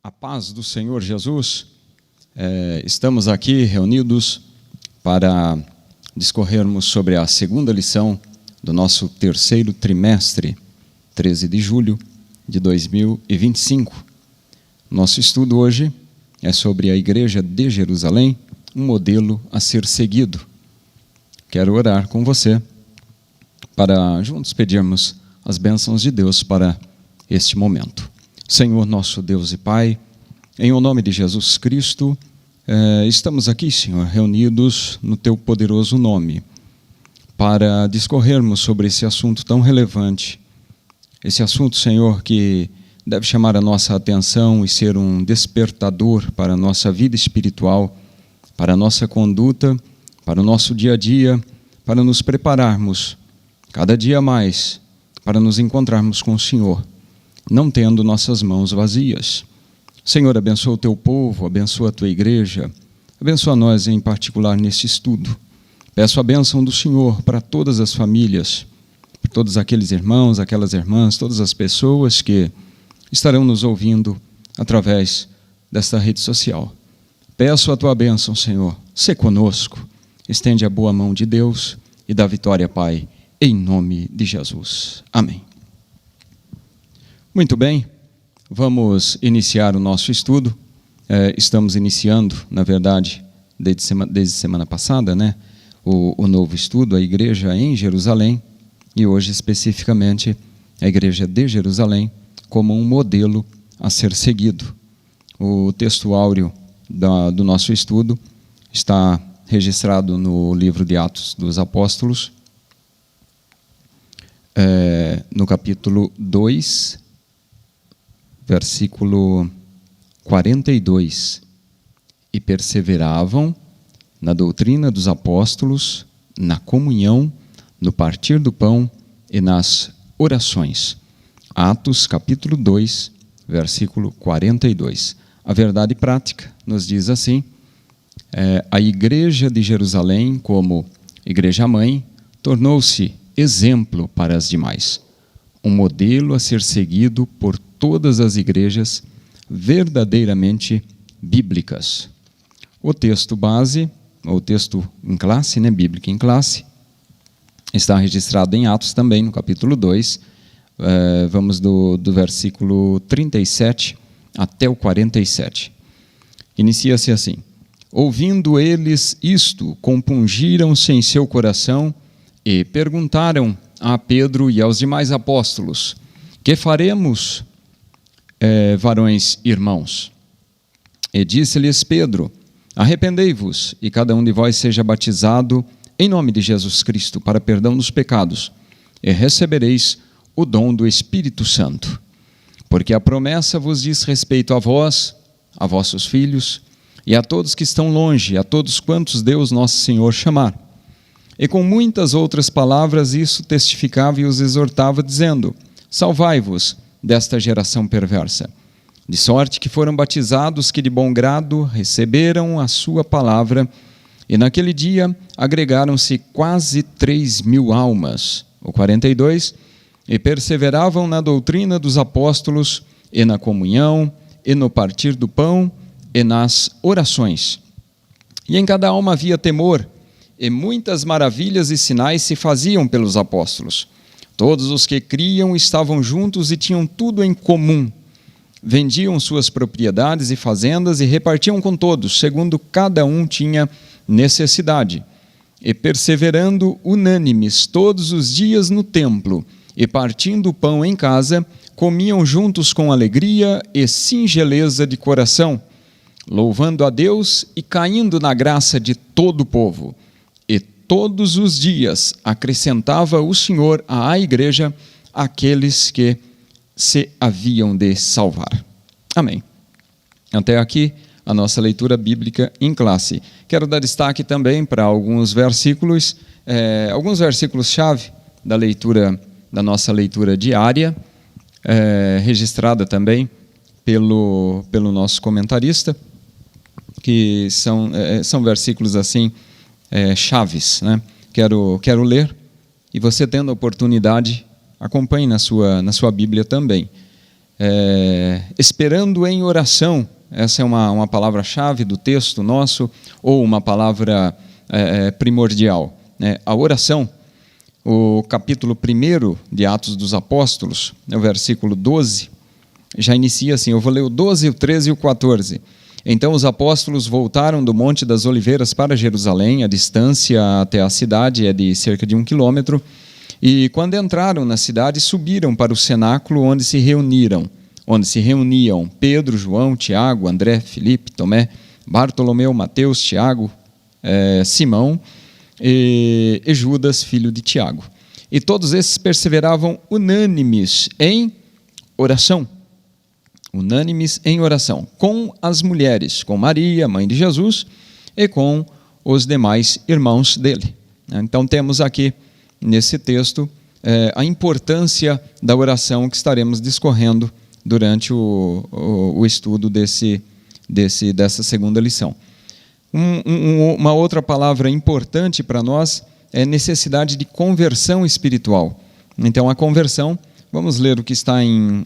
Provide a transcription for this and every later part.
A paz do Senhor Jesus. Estamos aqui reunidos para discorrermos sobre a segunda lição do nosso terceiro trimestre, 13 de julho de 2025. Nosso estudo hoje é sobre a Igreja de Jerusalém, um modelo a ser seguido. Quero orar com você para juntos pedirmos as bênçãos de Deus para este momento. Senhor, nosso Deus e Pai, em o nome de Jesus Cristo, estamos aqui, Senhor, reunidos no Teu poderoso nome, para discorrermos sobre esse assunto tão relevante, esse assunto, Senhor, que deve chamar a nossa atenção e ser um despertador para a nossa vida espiritual, para a nossa conduta, para o nosso dia a dia, para nos prepararmos cada dia mais, para nos encontrarmos com o Senhor, não tendo nossas mãos vazias. Senhor, abençoa o Teu povo, abençoa a Tua igreja, abençoa nós em particular nesse estudo. Peço a bênção do Senhor para todas as famílias, para todos aqueles irmãos, aquelas irmãs, todas as pessoas que estarão nos ouvindo através desta rede social. Peço a Tua bênção, Senhor, sê conosco, estende a boa mão de Deus e dá vitória, Pai, em nome de Jesus. Amém. Muito bem, vamos iniciar o nosso estudo. Estamos iniciando, na verdade, desde semana passada, o novo estudo, a Igreja em Jerusalém, e hoje especificamente a Igreja de Jerusalém como um modelo a ser seguido. O texto áureo do nosso estudo está registrado no livro de Atos dos Apóstolos, no capítulo 2, versículo 42. E perseveravam na doutrina dos apóstolos, na comunhão, no partir do pão e nas orações. Atos, capítulo 2, versículo 42. A verdade prática nos diz assim: a Igreja de Jerusalém, como igreja-mãe, tornou-se exemplo para as demais, um modelo a ser seguido por todas as igrejas verdadeiramente bíblicas. O texto base, o texto em classe, bíblica em classe, está registrado em Atos também, no capítulo 2, vamos do versículo 37 até o 47. Inicia-se assim: ouvindo eles isto, compungiram-se em seu coração e perguntaram a Pedro e aos demais apóstolos: que faremos, varões irmãos? E disse-lhes Pedro: arrependei-vos, e cada um de vós seja batizado em nome de Jesus Cristo para perdão dos pecados, e recebereis o dom do Espírito Santo. Porque a promessa vos diz respeito a vós, a vossos filhos, e a todos que estão longe, a todos quantos Deus nosso Senhor chamar. E com muitas outras palavras isso testificava e os exortava, dizendo: salvai-vos desta geração perversa. De sorte que foram batizados que de bom grado receberam a sua palavra, e naquele dia agregaram-se quase 3.000 almas. O 42, e perseveravam na doutrina dos apóstolos, e na comunhão, e no partir do pão, e nas orações. E em cada alma havia temor, e muitas maravilhas e sinais se faziam pelos apóstolos. Todos os que criam estavam juntos e tinham tudo em comum. Vendiam suas propriedades e fazendas e repartiam com todos, segundo cada um tinha necessidade. E perseverando unânimes todos os dias no templo, e partindo o pão em casa, comiam juntos com alegria e singeleza de coração, louvando a Deus e caindo na graça de todo o povo. E todos os dias acrescentava o Senhor à igreja aqueles que se haviam de salvar. Amém. Até aqui a nossa leitura bíblica em classe. Quero dar destaque também para alguns versículos-chave da nossa leitura diária, registrada também pelo nosso comentarista, que são versículos assim, chaves, Quero ler, e você tendo a oportunidade, acompanhe na sua Bíblia também. esperando em oração. Essa é uma palavra-chave do texto nosso, ou uma palavra primordial, né? A oração. O capítulo 1 de Atos dos Apóstolos, o versículo 12, já inicia assim, eu vou ler o 12, o 13 e o 14. Então os apóstolos voltaram do Monte das Oliveiras para Jerusalém, a distância até a cidade é de cerca de 1 quilômetro, e quando entraram na cidade, subiram para o cenáculo onde se reuniam Pedro, João, Tiago, André, Filipe, Tomé, Bartolomeu, Mateus, Tiago, Simão e Judas, filho de Tiago. E todos esses perseveravam unânimes em oração. Unânimes em oração, com as mulheres, com Maria, mãe de Jesus, e com os demais irmãos dele. Então temos aqui, nesse texto, a importância da oração que estaremos discorrendo durante o estudo dessa segunda lição. Uma outra palavra importante para nós é necessidade de conversão espiritual. Então, a conversão, vamos ler o que está em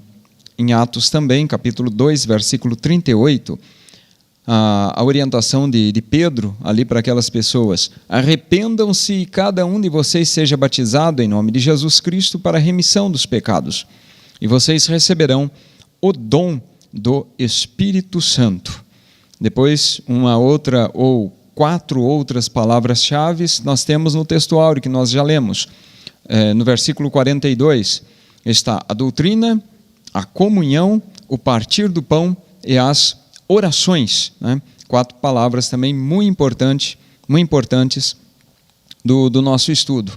Atos também, capítulo 2, versículo 38, a orientação de Pedro ali para aquelas pessoas: arrependam-se e cada um de vocês seja batizado em nome de Jesus Cristo para a remissão dos pecados, e vocês receberão o dom do Espírito Santo. Depois, uma outra ou 4 outras palavras-chave nós temos no texto áureo que nós já lemos. No versículo 42 está a doutrina, a comunhão, o partir do pão e as orações, né? 4 palavras também muito importantes do nosso estudo.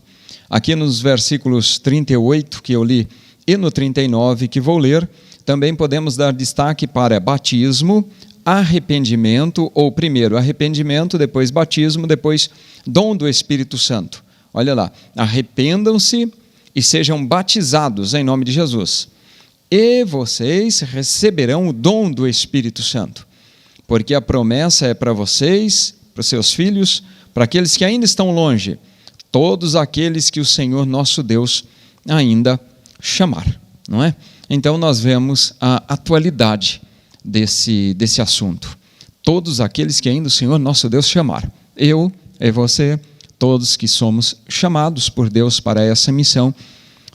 Aqui nos versículos 38 que eu li e no 39 que vou ler, também podemos dar destaque para batismo, arrependimento, ou primeiro arrependimento, depois batismo, depois dom do Espírito Santo. Olha lá, arrependam-se e sejam batizados em nome de Jesus. E vocês receberão o dom do Espírito Santo, porque a promessa é para vocês, para os seus filhos, para aqueles que ainda estão longe, todos aqueles que o Senhor nosso Deus ainda chamar, não é? Então nós vemos a atualidade desse assunto. Todos aqueles que ainda o Senhor nosso Deus chamar. Eu e você, todos que somos chamados por Deus para essa missão,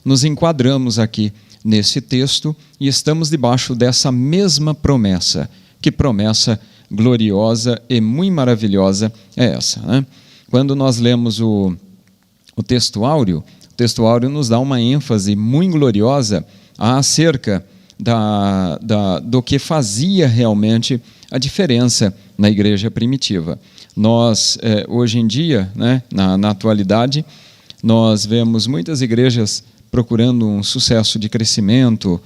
nos enquadramos aqui nesse texto e estamos debaixo dessa mesma promessa. Que promessa gloriosa e muito maravilhosa é essa, né? Quando nós lemos o texto áureo nos dá uma ênfase muito gloriosa acerca do que fazia realmente a diferença na igreja primitiva. Nós, hoje em dia, né, na atualidade, nós vemos muitas igrejas procurando um sucesso de crescimento,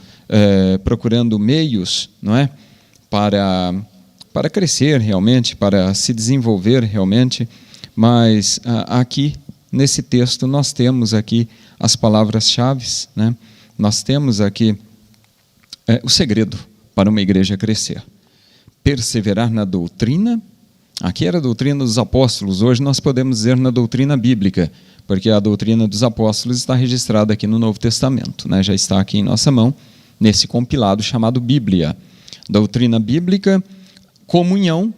procurando meios, não é, para crescer realmente, para se desenvolver realmente, mas aqui, nesse texto, nós temos aqui as palavras-chave, né? Nós temos aqui o segredo para uma igreja crescer. Perseverar na doutrina. Aqui era a doutrina dos apóstolos, hoje nós podemos dizer na doutrina bíblica, porque a doutrina dos apóstolos está registrada aqui no Novo Testamento, né? Já está aqui em nossa mão, nesse compilado chamado Bíblia. Doutrina bíblica, comunhão,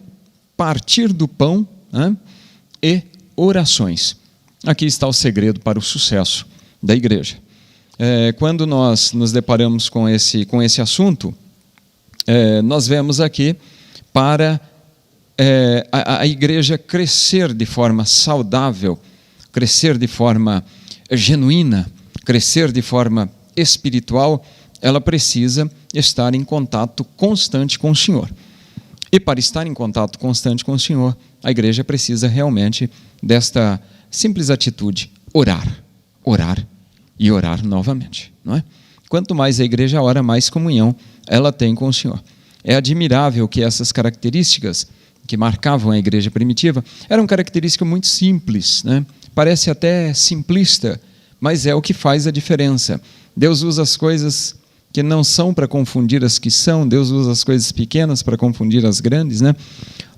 partir do pão, né? E orações. Aqui está o segredo para o sucesso da igreja. Quando nós nos deparamos com esse assunto, nós vemos aqui para a igreja crescer de forma saudável, crescer de forma genuína, crescer de forma espiritual, ela precisa estar em contato constante com o Senhor. E para estar em contato constante com o Senhor, a igreja precisa realmente desta simples atitude: orar, orar e orar novamente, não é? Quanto mais a igreja ora, mais comunhão ela tem com o Senhor. É admirável que essas características que marcavam a igreja primitiva eram características muito simples, né? Parece até simplista, mas é o que faz a diferença. Deus usa as coisas que não são para confundir as que são, Deus usa as coisas pequenas para confundir as grandes, né?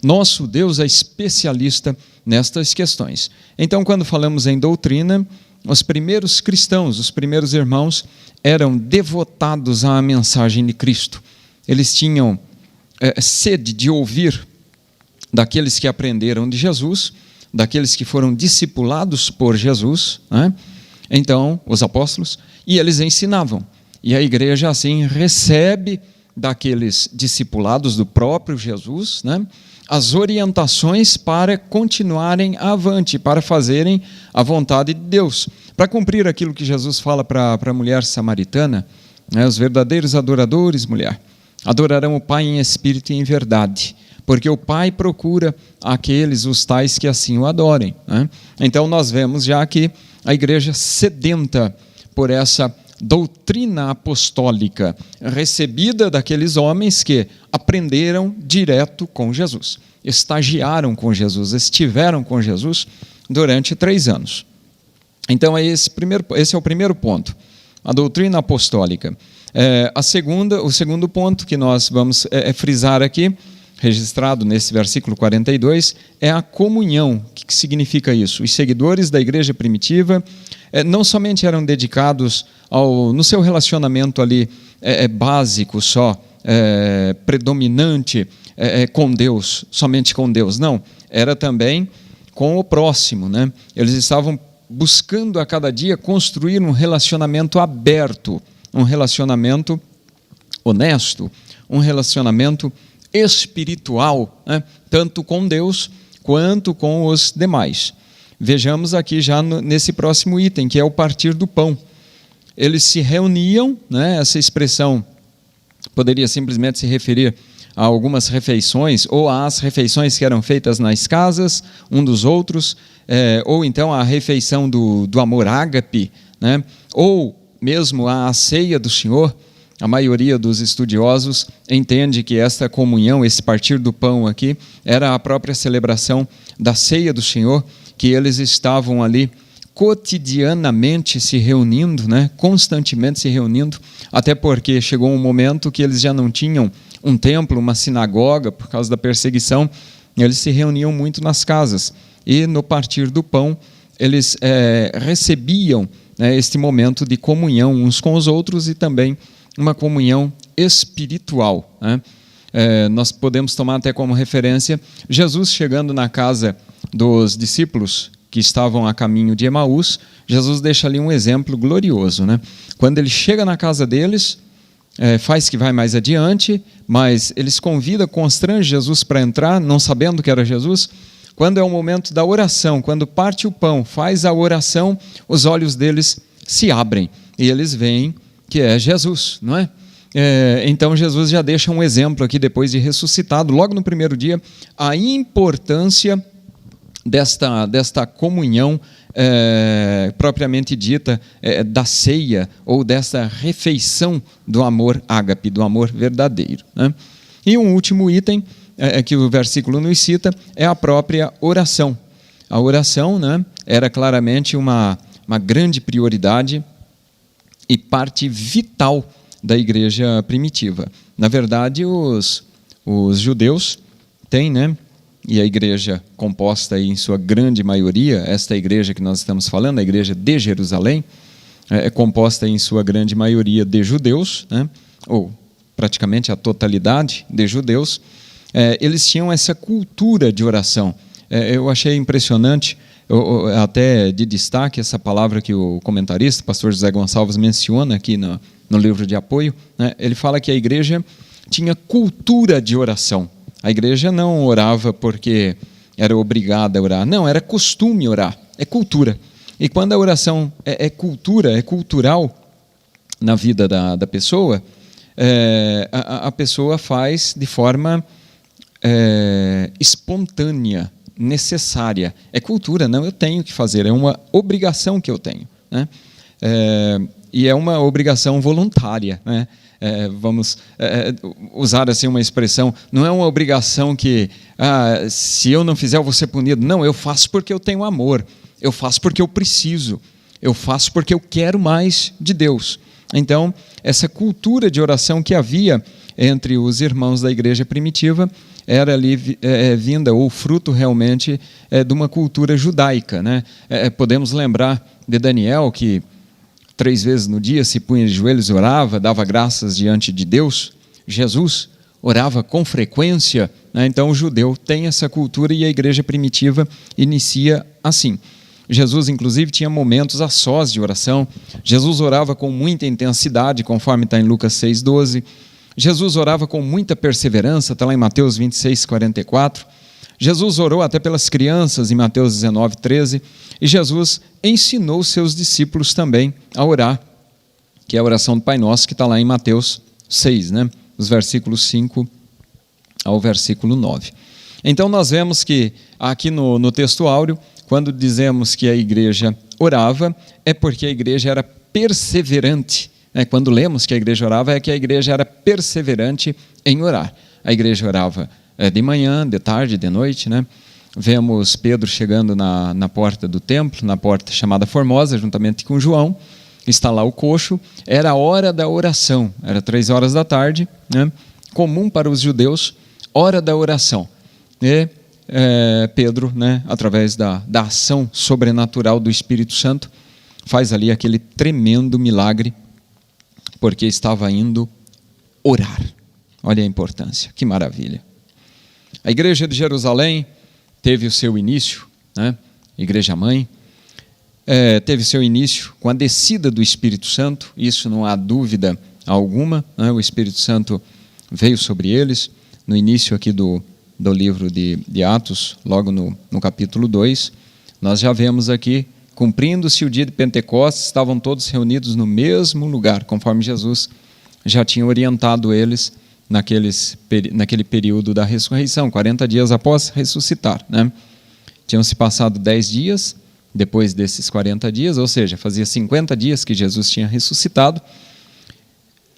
Nosso Deus é especialista nestas questões. Então, quando falamos em doutrina, os primeiros cristãos, os primeiros irmãos, eram devotados à mensagem de Cristo. Eles tinham sede de ouvir daqueles que aprenderam de Jesus, daqueles que foram discipulados por Jesus, né? Então, os apóstolos, e eles ensinavam. E a igreja, assim, recebe daqueles discipulados do próprio Jesus, né, as orientações para continuarem avante, para fazerem a vontade de Deus, para cumprir aquilo que Jesus fala para a mulher samaritana, né, os verdadeiros adoradores, mulher, adorarão o Pai em espírito e em verdade, porque o Pai procura aqueles, os tais que assim o adorem, né? Então nós vemos já que a igreja sedenta por essa doutrina apostólica recebida daqueles homens que aprenderam direto com Jesus, estagiaram com Jesus, estiveram com Jesus durante 3 anos. Então esse é o primeiro ponto, a doutrina apostólica. O segundo ponto que nós vamos frisar aqui, registrado nesse versículo 42, é a comunhão. O que significa isso? Os seguidores da igreja primitiva não somente eram dedicados no seu relacionamento ali básico só, predominante com Deus, somente com Deus, não, era também com o próximo, né? Eles estavam buscando a cada dia construir um relacionamento aberto, um relacionamento honesto, um relacionamento espiritual, né? Tanto com Deus quanto com os demais. Vejamos aqui já nesse próximo item, que é o partir do pão. Eles se reuniam, né? Essa expressão poderia simplesmente se referir a algumas refeições, ou às refeições que eram feitas nas casas um dos outros, ou então a refeição do amor ágape, né? Ou mesmo a ceia do Senhor. A maioria dos estudiosos entende que esta comunhão, esse partir do pão aqui, era a própria celebração da ceia do Senhor, que eles estavam ali cotidianamente se reunindo, né? Constantemente se reunindo, até porque chegou um momento que eles já não tinham um templo, uma sinagoga, por causa da perseguição, eles se reuniam muito nas casas, e no partir do pão, eles recebiam, né, este momento de comunhão uns com os outros e também uma comunhão espiritual, né? Nós podemos tomar até como referência Jesus chegando na casa dos discípulos que estavam a caminho de Emaús. Jesus deixa ali um exemplo glorioso, né? Quando ele chega na casa deles, faz que vai mais adiante, mas eles constrange Jesus para entrar, não sabendo que era Jesus. Quando é o momento da oração, quando parte o pão, faz a oração, os olhos deles se abrem e eles veem que é Jesus, não é? Então Jesus já deixa um exemplo aqui, depois de ressuscitado, logo no primeiro dia, a importância desta comunhão propriamente dita, da ceia, ou dessa refeição do amor ágape, do amor verdadeiro, né? E um último item que o versículo nos cita é a própria oração. A oração, né, era claramente uma grande prioridade e parte vital da igreja primitiva. Na verdade, os judeus têm, né, e a igreja composta aí, em sua grande maioria, esta igreja que nós estamos falando, a igreja de Jerusalém, é composta em sua grande maioria de judeus, né, ou praticamente a totalidade de judeus. Eles tinham essa cultura de oração. Eu achei impressionante, até de destaque, essa palavra que o comentarista, o pastor José Gonçalves, menciona aqui no livro de apoio, né? Ele fala que a igreja tinha cultura de oração. A igreja não orava porque era obrigada a orar, não, era costume orar, é cultura. E quando a oração é cultural na vida da pessoa, a pessoa faz de forma espontânea, necessária. É cultura, não, eu tenho que fazer, é uma obrigação que eu tenho, né? E é uma obrigação voluntária, né? Vamos usar assim uma expressão, não é uma obrigação que se eu não fizer eu vou ser punido. Não, eu faço porque eu tenho amor, eu faço porque eu preciso, eu faço porque eu quero mais de Deus. Então, essa cultura de oração que havia entre os irmãos da igreja primitiva era ali vinda, ou fruto realmente de uma cultura judaica, né? Podemos lembrar de Daniel, que 3 vezes no dia se punha de joelhos e orava, dava graças diante de Deus. Jesus orava com frequência, né? Então o judeu tem essa cultura e a igreja primitiva inicia assim. Jesus, inclusive, tinha momentos a sós de oração. Jesus orava com muita intensidade, conforme está em Lucas 6,12. Jesus orava com muita perseverança, está lá em Mateus 26:44. Jesus orou até pelas crianças, em Mateus 19:13. E Jesus ensinou seus discípulos também a orar, que é a oração do Pai Nosso, que está lá em Mateus 6, né? Os versículos 5 ao versículo 9. Então nós vemos que aqui no texto áureo, quando dizemos que a igreja orava, é porque a igreja era perseverante. Quando lemos que a igreja orava, é que a igreja era perseverante em orar. A igreja orava de manhã, de tarde, de noite, né? Vemos Pedro chegando na porta do templo, na porta chamada Formosa, juntamente com João. Está lá o coxo. Era a hora da oração, era 3 horas da tarde, né? Comum para os judeus, hora da oração. E Pedro, né, através da ação sobrenatural do Espírito Santo, faz ali aquele tremendo milagre, porque estava indo orar. Olha a importância, que maravilha. A igreja de Jerusalém teve o seu início, né? Igreja mãe, teve seu início com a descida do Espírito Santo, isso não há dúvida alguma, né? O Espírito Santo veio sobre eles, no início aqui do livro de Atos, logo no capítulo 2, nós já vemos aqui, cumprindo-se o dia de Pentecostes, estavam todos reunidos no mesmo lugar, conforme Jesus já tinha orientado eles naquele período da ressurreição, 40 dias após ressuscitar, né? Tinham se passado 10 dias, depois desses 40 dias, ou seja, fazia 50 dias que Jesus tinha ressuscitado,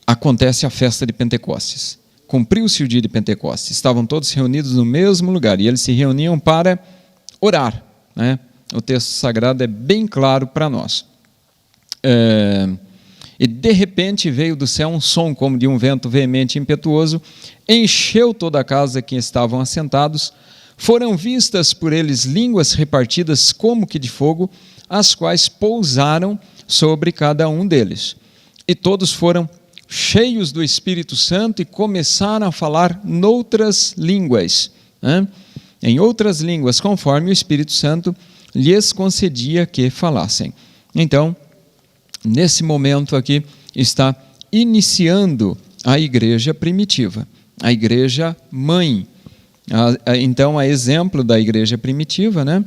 acontece a festa de Pentecostes. Cumpriu-se o dia de Pentecostes, estavam todos reunidos no mesmo lugar, e eles se reuniam para orar, né? O texto sagrado é bem claro para nós. E de repente veio do céu um som como de um vento veemente e impetuoso, encheu toda a casa que estavam assentados, foram vistas por eles línguas repartidas como que de fogo, as quais pousaram sobre cada um deles. E todos foram cheios do Espírito Santo e começaram a falar noutras línguas, né? Em outras línguas, conforme o Espírito Santo lhes concedia que falassem. Então, nesse momento aqui, está iniciando a igreja primitiva, a igreja mãe. Então, a exemplo da igreja primitiva, né?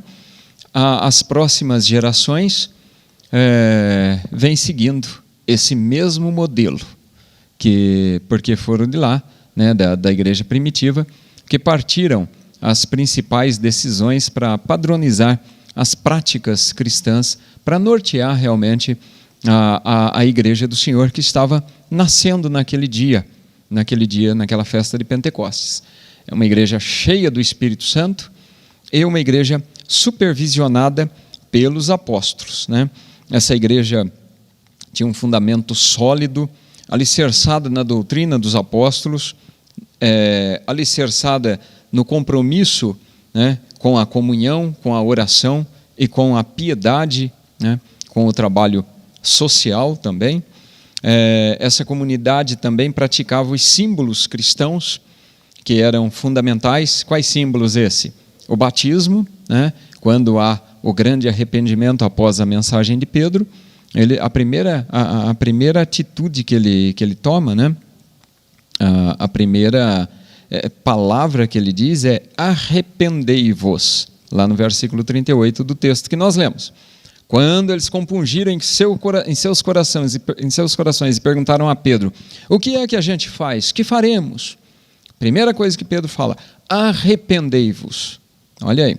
As próximas gerações vêm seguindo esse mesmo modelo, porque foram de lá, né, da igreja primitiva, que partiram as principais decisões para padronizar as práticas cristãs, para nortear realmente a igreja do Senhor que estava nascendo naquela festa de Pentecostes. É uma igreja cheia do Espírito Santo e uma igreja supervisionada pelos apóstolos, né? Essa igreja tinha um fundamento sólido, alicerçada na doutrina dos apóstolos, alicerçada no compromisso, né, com a comunhão, com a oração e com a piedade, né, com o trabalho social também. Essa comunidade também praticava os símbolos cristãos, que eram fundamentais. Quais símbolos esse? O batismo, né, quando há o grande arrependimento após a mensagem de Pedro, a primeira atitude que ele toma, né, a primeira palavra que ele diz é arrependei-vos, lá no versículo 38 do texto que nós lemos. Quando eles compungiram em seus corações e perguntaram a Pedro, o que é que a gente faz? O que faremos? Primeira coisa que Pedro fala, arrependei-vos. Olha aí.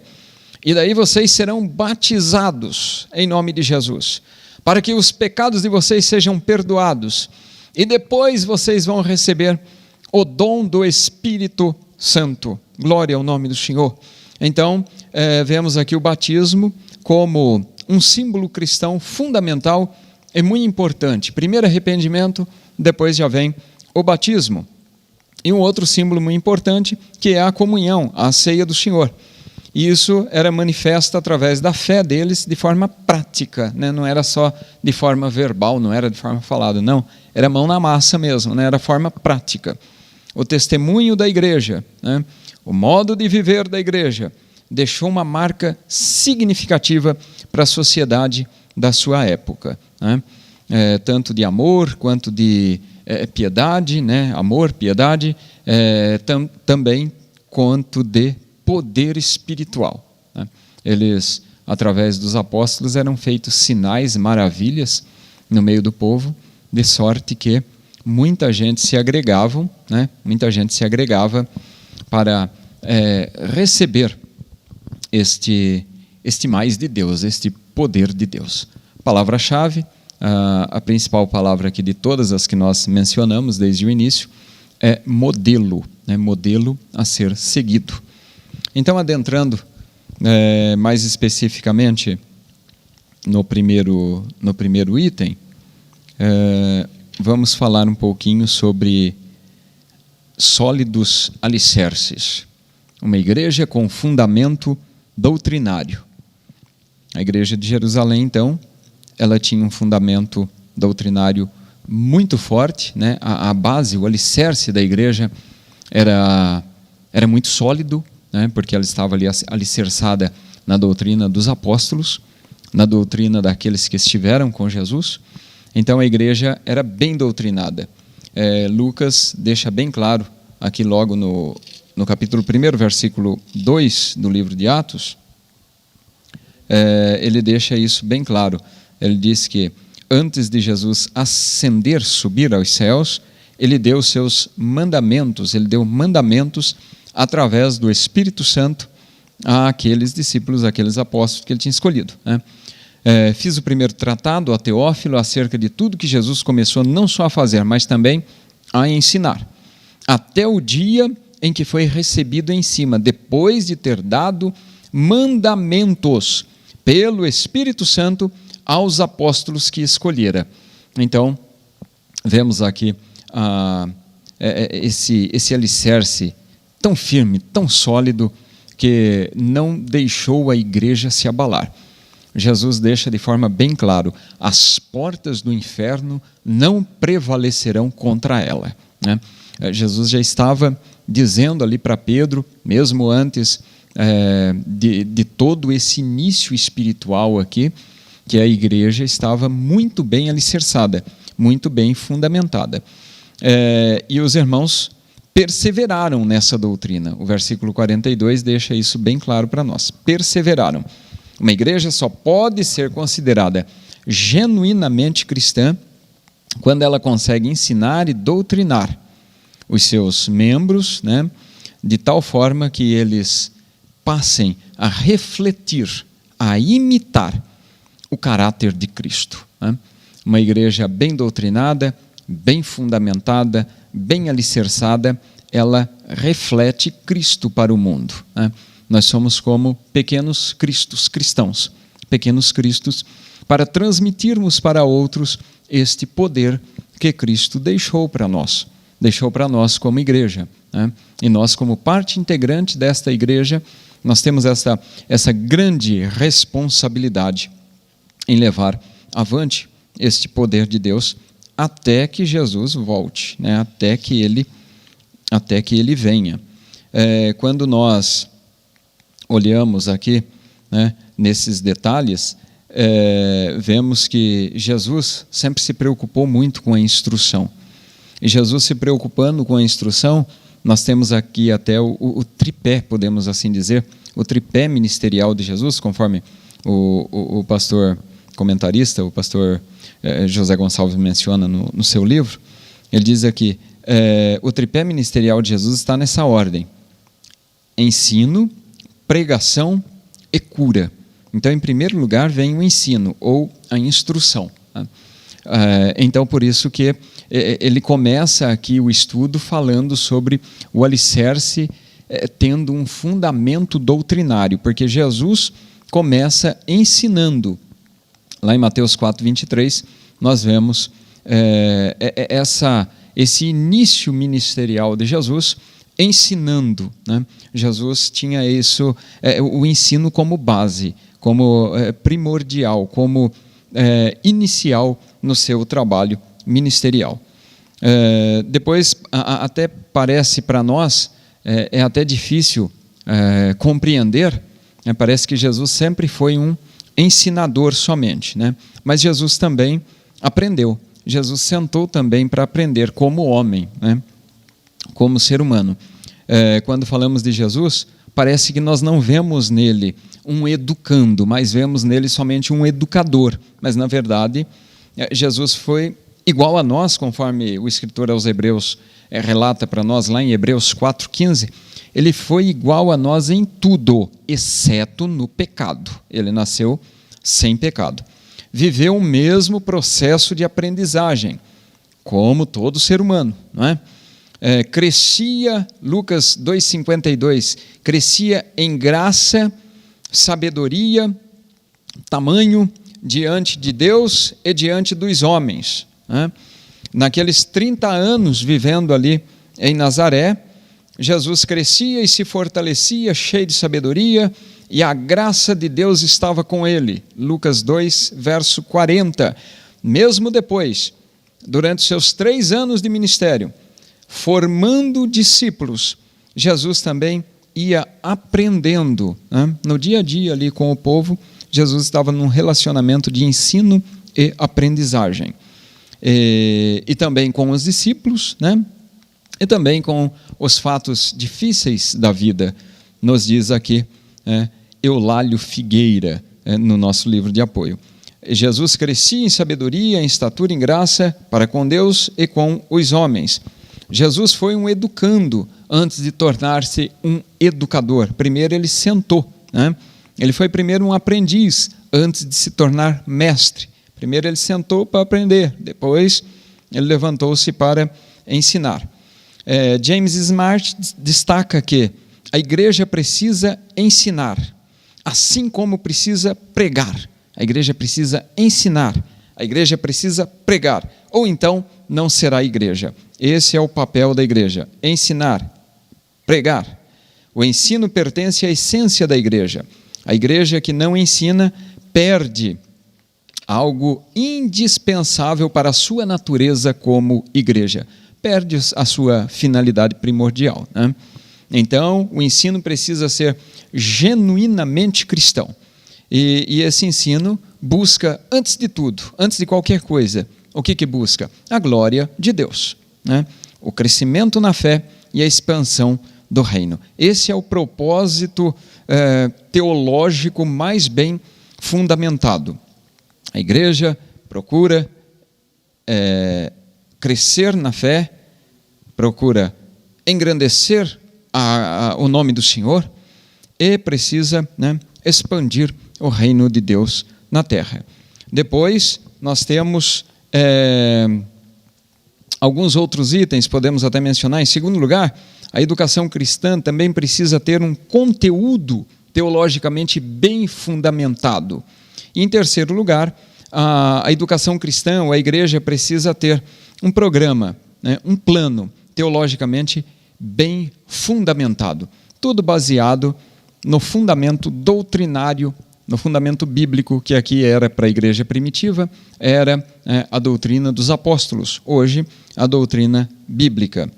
E daí vocês serão batizados em nome de Jesus, para que os pecados de vocês sejam perdoados. E depois vocês vão receber o dom do Espírito Santo. Glória ao nome do Senhor. Então, vemos aqui o batismo como um símbolo cristão fundamental e muito importante. Primeiro arrependimento, depois já vem o batismo. E um outro símbolo muito importante, que é a comunhão, a ceia do Senhor. E isso era manifesto através da fé deles de forma prática, né? Não era só de forma verbal, não era de forma falada, não. Era mão na massa mesmo, né? Era forma prática. O testemunho da igreja, né? O modo de viver da igreja, deixou uma marca significativa para a sociedade da sua época, né? Tanto de amor quanto de piedade, né? Amor, piedade, também quanto de poder espiritual, né? Eles, através dos apóstolos, eram feitos sinais, maravilhas no meio do povo, de sorte que muita gente se agregava, né? Muita gente se agregava para receber este mais de Deus, este poder de Deus. Palavra-chave, a principal palavra aqui de todas as que nós mencionamos desde o início, é modelo, né? Modelo a ser seguido. Então, adentrando mais especificamente no primeiro item, vamos falar um pouquinho sobre sólidos alicerces. Uma igreja com fundamento doutrinário. A igreja de Jerusalém, então, ela tinha um fundamento doutrinário muito forte, né? A base, o alicerce da igreja era muito sólido, né? Porque ela estava ali alicerçada na doutrina dos apóstolos, na doutrina daqueles que estiveram com Jesus. Então a igreja era bem doutrinada. Lucas deixa bem claro, aqui logo no capítulo 1, versículo 2 do livro de Atos, ele deixa isso bem claro. Ele diz que antes de Jesus ascender, subir aos céus, ele deu seus mandamentos, ele deu mandamentos através do Espírito Santo àqueles discípulos, àqueles apóstolos que ele tinha escolhido, né? Fiz o primeiro tratado a Teófilo acerca de tudo que Jesus começou não só a fazer, mas também a ensinar, até o dia em que foi recebido em cima, depois de ter dado mandamentos pelo Espírito Santo aos apóstolos que escolhera. Então, vemos aqui esse alicerce tão firme, tão sólido, que não deixou a igreja se abalar. Jesus deixa de forma bem claro: as portas do inferno não prevalecerão contra ela, né? Jesus já estava dizendo ali para Pedro, mesmo antes de todo esse início espiritual aqui, que a igreja estava muito bem alicerçada, muito bem fundamentada. E os irmãos perseveraram nessa doutrina. O versículo 42 deixa isso bem claro para nós. Perseveraram. Uma igreja só pode ser considerada genuinamente cristã quando ela consegue ensinar e doutrinar os seus membros, né, de tal forma que eles passem a refletir, a imitar o caráter de Cristo, né? Uma igreja bem doutrinada, bem fundamentada, bem alicerçada, ela reflete Cristo para o mundo, né? Nós somos como pequenos cristos cristãos, pequenos cristos, para transmitirmos para outros este poder que Cristo deixou para nós como igreja, né? E nós, como parte integrante desta igreja, nós temos essa grande responsabilidade em levar avante este poder de Deus até que Jesus volte, né? até que ele venha. Quando nós olhamos aqui, né, nesses detalhes, vemos que Jesus sempre se preocupou muito com a instrução. E Jesus se preocupando com a instrução, nós temos aqui até o tripé, podemos assim dizer, o tripé ministerial de Jesus, conforme o pastor comentarista, o pastor José Gonçalves menciona no seu livro. Ele diz aqui, o tripé ministerial de Jesus está nessa ordem: ensino, pregação e cura. Então, em primeiro lugar, vem o ensino, ou a instrução. Então, por isso que ele começa aqui o estudo falando sobre o alicerce tendo um fundamento doutrinário, porque Jesus começa ensinando. Lá em Mateus 4:23, nós vemos esse início ministerial de Jesus ensinando, né? Jesus tinha isso, o ensino como base, como primordial, como inicial no seu trabalho ministerial. Depois, até parece para nós, é até difícil compreender, parece que Jesus sempre foi um ensinador somente, né? Mas Jesus também aprendeu. Jesus sentou também para aprender como homem, né? Como ser humano. Quando falamos de Jesus, parece que nós não vemos nele um educando, mas vemos nele somente um educador. Mas, na verdade, Jesus foi igual a nós, conforme o escritor aos Hebreus relata para nós lá em Hebreus 4,15, ele foi igual a nós em tudo, exceto no pecado. Ele nasceu sem pecado. Viveu o mesmo processo de aprendizagem, como todo ser humano, não é? Crescia, Lucas 2,52, crescia em graça, sabedoria, tamanho diante de Deus e diante dos homens, né? Naqueles 30 anos vivendo ali em Nazaré, Jesus crescia e se fortalecia, cheio de sabedoria, e a graça de Deus estava com ele. Lucas 2, verso 40. Mesmo depois, durante seus 3 anos de ministério, formando discípulos, Jesus também ia aprendendo, né? No dia a dia ali com o povo, Jesus estava num relacionamento de ensino e aprendizagem. E também com os discípulos, né? E também com os fatos difíceis da vida, nos diz aqui Eulálio Figueira, no nosso livro de apoio. Jesus crescia em sabedoria, em estatura, em graça, para com Deus e com os homens. Jesus foi um educando antes de tornar-se um educador. Primeiro ele sentou, né? Ele foi primeiro um aprendiz antes de se tornar mestre. Primeiro ele sentou para aprender, depois ele levantou-se para ensinar. James Smart destaca que a igreja precisa ensinar, assim como precisa pregar. A igreja precisa ensinar, a igreja precisa pregar, ou então não será igreja. Esse é o papel da igreja, ensinar, pregar. O ensino pertence à essência da igreja. A igreja que não ensina perde algo indispensável para a sua natureza como igreja. Perde a sua finalidade primordial, né? Então, o ensino precisa ser genuinamente cristão. E esse ensino busca, antes de tudo, antes de qualquer coisa, o que busca? A glória de Deus, né? O crescimento na fé e a expansão do reino. Esse é o propósito teológico mais bem fundamentado. A igreja procura crescer na fé, procura engrandecer o nome do Senhor e precisa, né, expandir o reino de Deus na terra. Depois, nós temos alguns outros itens, podemos até mencionar. Em segundo lugar, a educação cristã também precisa ter um conteúdo teologicamente bem fundamentado. E, em terceiro lugar, a educação cristã, ou a igreja, precisa ter um programa, né, um plano teologicamente bem fundamentado. Tudo baseado no fundamento doutrinário, no fundamento bíblico, que aqui era para a igreja primitiva, era a doutrina dos apóstolos, hoje a doutrina bíblica.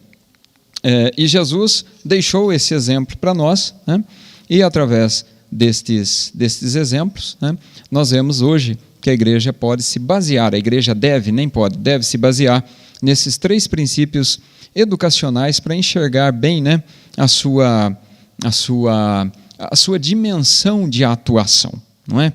E Jesus deixou esse exemplo para nós, né? E através destes exemplos, né, nós vemos hoje que a igreja pode se basear, a igreja deve, nem pode, deve se basear nesses 3 princípios educacionais para enxergar bem, né, a sua dimensão de atuação, não é?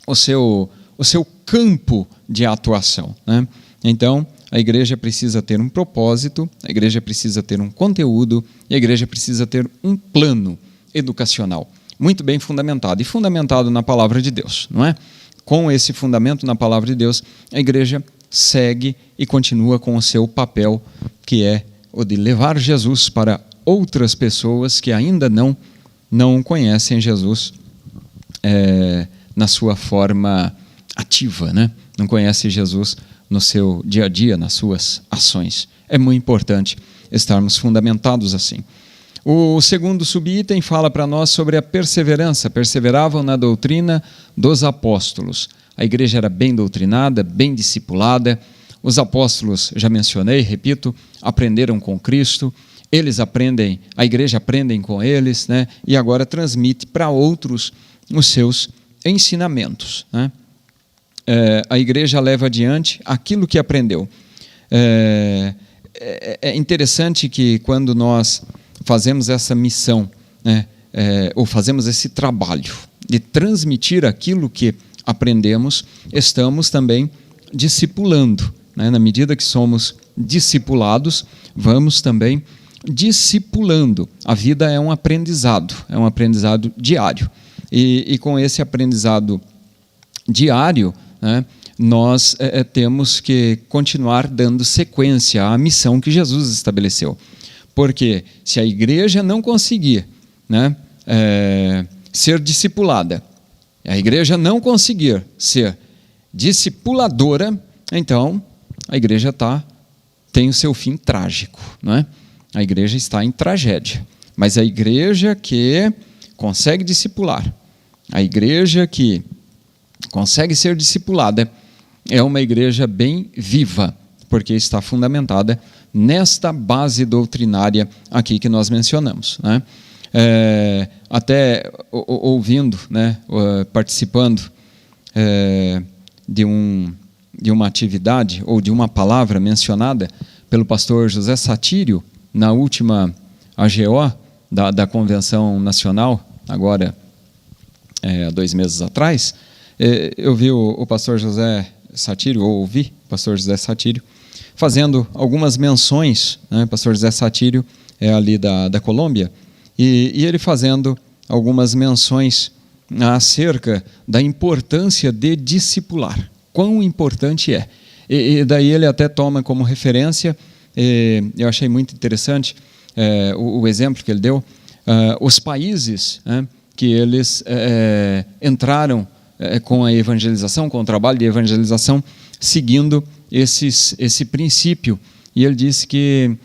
O seu campo de atuação, né? Então, a igreja precisa ter um propósito, a igreja precisa ter um conteúdo e a igreja precisa ter um plano educacional muito bem fundamentado, e fundamentado na palavra de Deus, não é? Com esse fundamento na palavra de Deus, a igreja segue e continua com o seu papel, que é o de levar Jesus para outras pessoas que ainda não conhecem Jesus na sua forma ativa, né? Não conhecem Jesus no seu dia a dia, nas suas ações. É muito importante estarmos fundamentados assim. O segundo subitem fala para nós sobre a perseverança. Perseveravam na doutrina dos apóstolos. A igreja era bem doutrinada, bem discipulada. Os apóstolos, já mencionei, repito, aprenderam com Cristo. Eles aprendem, a igreja aprende com eles, né? E agora transmite para outros os seus ensinamentos, né? A igreja leva adiante aquilo que aprendeu. É interessante que quando nós fazemos essa missão, né, ou fazemos esse trabalho de transmitir aquilo que aprendemos, estamos também discipulando, né? Na medida que somos discipulados, vamos também discipulando. A vida é um aprendizado diário. E com esse aprendizado diário, né, nós temos que continuar dando sequência à missão que Jesus estabeleceu. Porque se a igreja não conseguir, né, ser discipulada, a igreja não conseguir ser discipuladora, então a igreja tem o seu fim trágico, não é? A igreja está em tragédia. Mas a igreja que consegue discipular, a igreja que consegue ser discipulada, é uma igreja bem viva, porque está fundamentada nesta base doutrinária aqui que nós mencionamos, né? Até ouvindo, né, participando de uma atividade ou de uma palavra mencionada pelo pastor José Satírio na última AGO da Convenção Nacional, agora há 2 meses atrás. Eu vi o pastor José Satírio, ou ouvi o pastor José Satírio, fazendo algumas menções, né? O pastor José Satírio é ali da Colômbia, e ele fazendo algumas menções acerca da importância de discipular, quão importante é. E daí ele até toma como referência, eu achei muito interessante o exemplo que ele deu, os países, né, que eles entraram com a evangelização, com o trabalho de evangelização, seguindo esse princípio. E ele disse que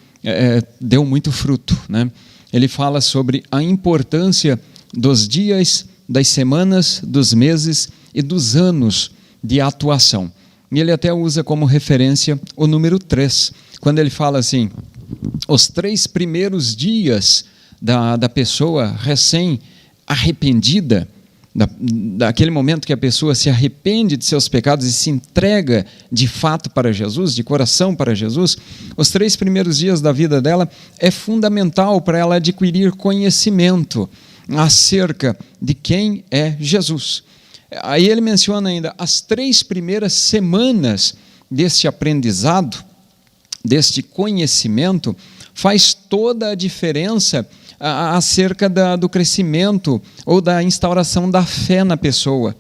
deu muito fruto, né? Ele fala sobre a importância dos dias, das semanas, dos meses e dos anos de atuação. E ele até usa como referência o número 3, quando ele fala assim, os 3 primeiros dias da pessoa recém-arrependida, daquele momento que a pessoa se arrepende de seus pecados e se entrega de fato para Jesus, de coração para Jesus, os 3 primeiros dias da vida dela é fundamental para ela adquirir conhecimento acerca de quem é Jesus. Aí ele menciona ainda as 3 primeiras semanas deste aprendizado, deste conhecimento, faz toda a diferença acerca do crescimento ou da instauração da fé na pessoa.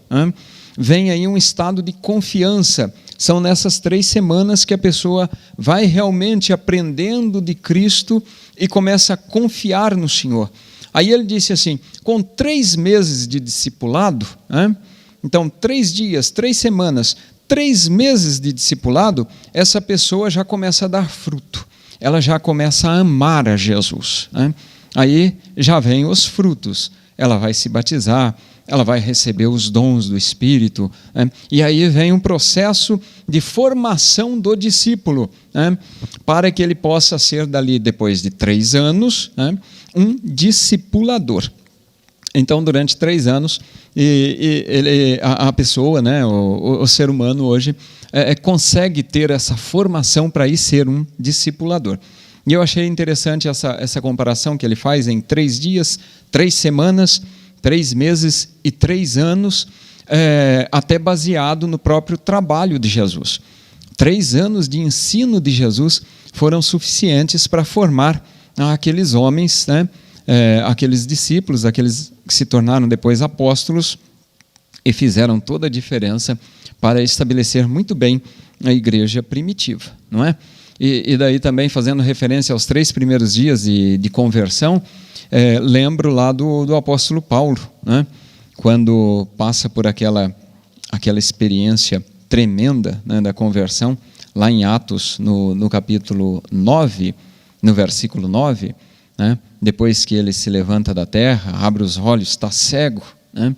Vem aí um estado de confiança. São nessas 3 semanas que a pessoa vai realmente aprendendo de Cristo e começa a confiar no Senhor. Aí ele disse assim, com 3 meses de discipulado, então 3 dias, 3 semanas, 3 meses de discipulado, essa pessoa já começa a dar fruto. Ela já começa a amar a Jesus, Aí já vem os frutos, ela vai se batizar, ela vai receber os dons do Espírito, e aí vem um processo de formação do discípulo, para que ele possa ser dali, depois de 3 anos, um discipulador. Então, durante 3 anos, a pessoa, o ser humano hoje, consegue ter essa formação para ir ser um discipulador. E eu achei interessante essa comparação que ele faz em 3 dias, 3 semanas, 3 meses e 3 anos, até baseado no próprio trabalho de Jesus. 3 anos de ensino de Jesus foram suficientes para formar aqueles homens, aqueles discípulos, aqueles que se tornaram depois apóstolos e fizeram toda a diferença para estabelecer muito bem a igreja primitiva, não é? E daí também, fazendo referência aos 3 primeiros dias de conversão, lembro lá do apóstolo Paulo, né? Quando passa por aquela experiência tremenda, né, da conversão, lá em Atos, no capítulo 9, no versículo 9, né? Depois que ele se levanta da terra, abre os olhos, está cego, né?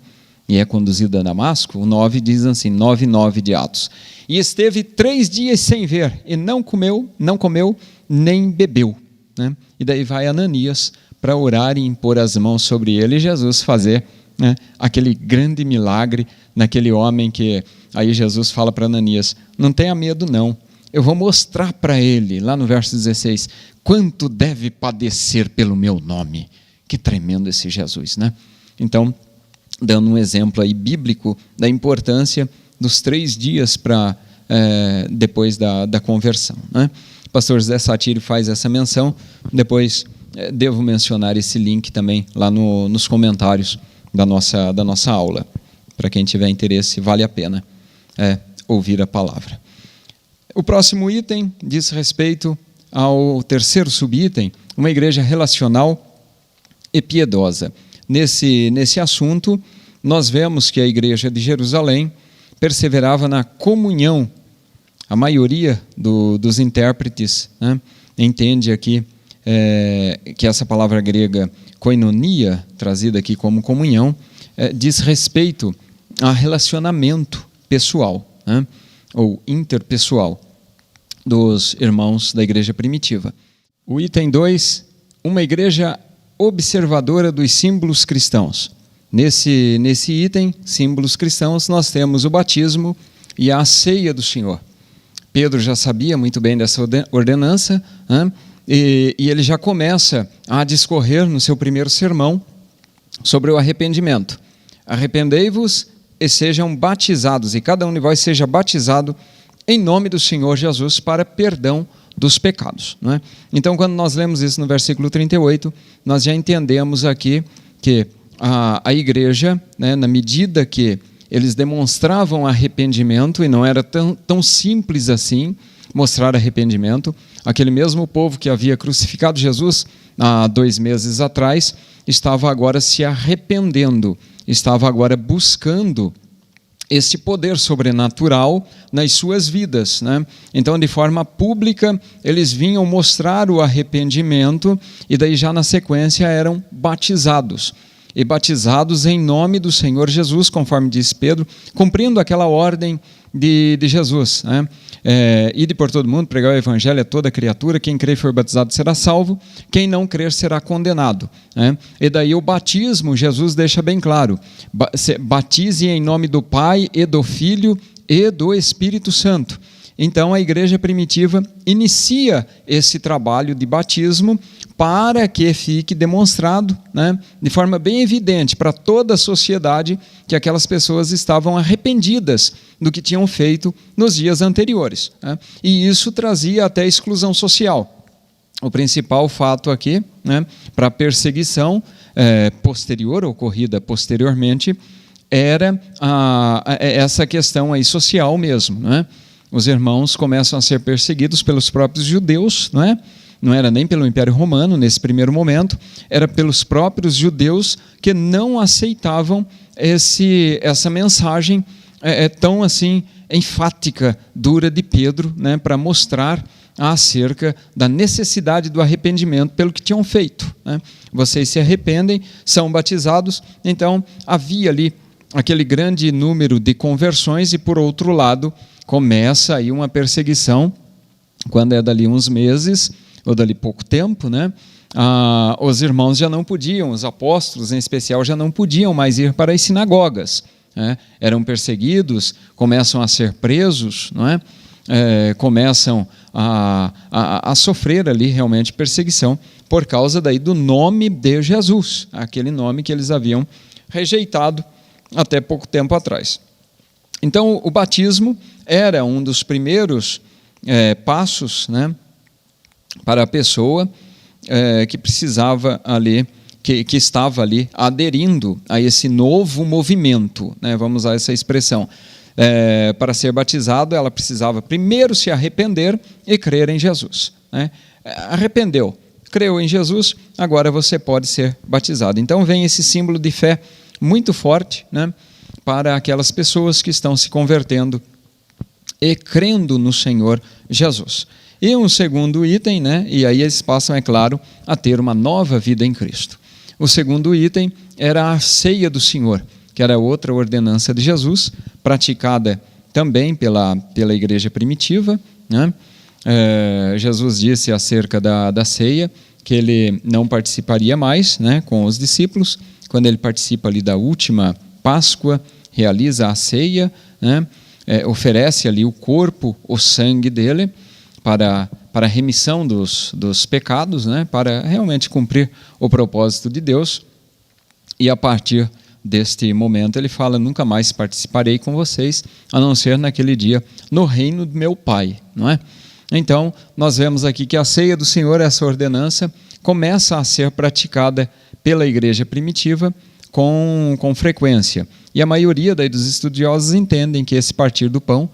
E é conduzido a Damasco, o 9 diz assim, 9:9 de Atos. E esteve 3 dias sem ver, e não comeu, nem bebeu. Né? E daí vai Ananias para orar e impor as mãos sobre ele, e Jesus fazer, né, aquele grande milagre naquele homem que, aí Jesus fala para Ananias, não tenha medo não, eu vou mostrar para ele, lá no verso 16, quanto deve padecer pelo meu nome. Que tremendo esse Jesus, né? Então, dando um exemplo aí bíblico da importância dos 3 dias depois da conversão, né? O pastor José Satiro faz essa menção, depois devo mencionar esse link também lá nos comentários da nossa aula. Para quem tiver interesse, vale a pena ouvir a palavra. O próximo item diz respeito ao terceiro subitem, uma igreja relacional e piedosa. Nesse assunto, nós vemos que a igreja de Jerusalém perseverava na comunhão. A maioria dos intérpretes, né, entende aqui que essa palavra grega koinonia, trazida aqui como comunhão, diz respeito a relacionamento pessoal, né, ou interpessoal dos irmãos da igreja primitiva. O item 2, uma igreja observadora dos símbolos cristãos. Nesse item, símbolos cristãos, nós temos o batismo e a ceia do Senhor. Pedro já sabia muito bem dessa ordenança, né? E ele já começa a discorrer no seu primeiro sermão sobre o arrependimento. Arrependei-vos e sejam batizados, e cada um de vós seja batizado em nome do Senhor Jesus para perdão dos pecados. Não é? Então, quando nós lemos isso no versículo 38, nós já entendemos aqui que a igreja, né, na medida que eles demonstravam arrependimento, e não era tão simples assim mostrar arrependimento, aquele mesmo povo que havia crucificado Jesus há 2 meses atrás, estava agora se arrependendo, estava agora buscando este poder sobrenatural nas suas vidas, né? Então, de forma pública, eles vinham mostrar o arrependimento e daí já na sequência eram batizados. E batizados em nome do Senhor Jesus, conforme diz Pedro, cumprindo aquela ordem de Jesus, né? Ide por todo mundo, pregar o evangelho a toda criatura, quem crer e for batizado será salvo, quem não crer será condenado, né? E daí o batismo, Jesus deixa bem claro, batize em nome do Pai e do Filho e do Espírito Santo. Então a igreja primitiva inicia esse trabalho de batismo para que fique demonstrado, né, de forma bem evidente para toda a sociedade que aquelas pessoas estavam arrependidas do que tinham feito nos dias anteriores, né? E isso trazia até exclusão social. O principal fato aqui, né, para a perseguição posterior, ocorrida posteriormente, era essa questão aí social mesmo, né? Os irmãos começam a ser perseguidos pelos próprios judeus, não é? Não era nem pelo Império Romano nesse primeiro momento, era pelos próprios judeus que não aceitavam essa mensagem tão assim enfática, dura de Pedro, né, para mostrar acerca da necessidade do arrependimento pelo que tinham feito, né? Vocês se arrependem, são batizados, então havia ali aquele grande número de conversões e, por outro lado, começa aí uma perseguição, quando é dali uns meses, ou dali pouco tempo, né? Os irmãos já não podiam, os apóstolos em especial, já não podiam mais ir para as sinagogas, né? Eram perseguidos, começam a ser presos, não é? Começam a sofrer ali realmente perseguição, por causa daí do nome de Jesus, aquele nome que eles haviam rejeitado até pouco tempo atrás. Então, o batismo era um dos primeiros passos, né, para a pessoa que precisava ali, que estava ali aderindo a esse novo movimento, né, vamos usar essa expressão. Para ser batizado, ela precisava primeiro se arrepender e crer em Jesus, né? Arrependeu, creu em Jesus, agora você pode ser batizado. Então vem esse símbolo de fé muito forte, né, para aquelas pessoas que estão se convertendo e crendo no Senhor Jesus. E um segundo item, né? E aí eles passam, é claro, a ter uma nova vida em Cristo. O segundo item era a ceia do Senhor, que era outra ordenança de Jesus, praticada também pela igreja primitiva, né? Jesus disse acerca da ceia que ele não participaria mais, né, com os discípulos. Quando ele participa ali da última Páscoa, realiza a ceia, né, oferece ali o corpo, o sangue dele para a remissão dos pecados, né, para realmente cumprir o propósito de Deus. E a partir deste momento ele fala: nunca mais participarei com vocês, a não ser naquele dia no reino do meu Pai, não é? Então, nós vemos aqui que a ceia do Senhor, essa ordenança, começa a ser praticada pela igreja primitiva com frequência. E a maioria daí dos estudiosos entendem que esse partir do pão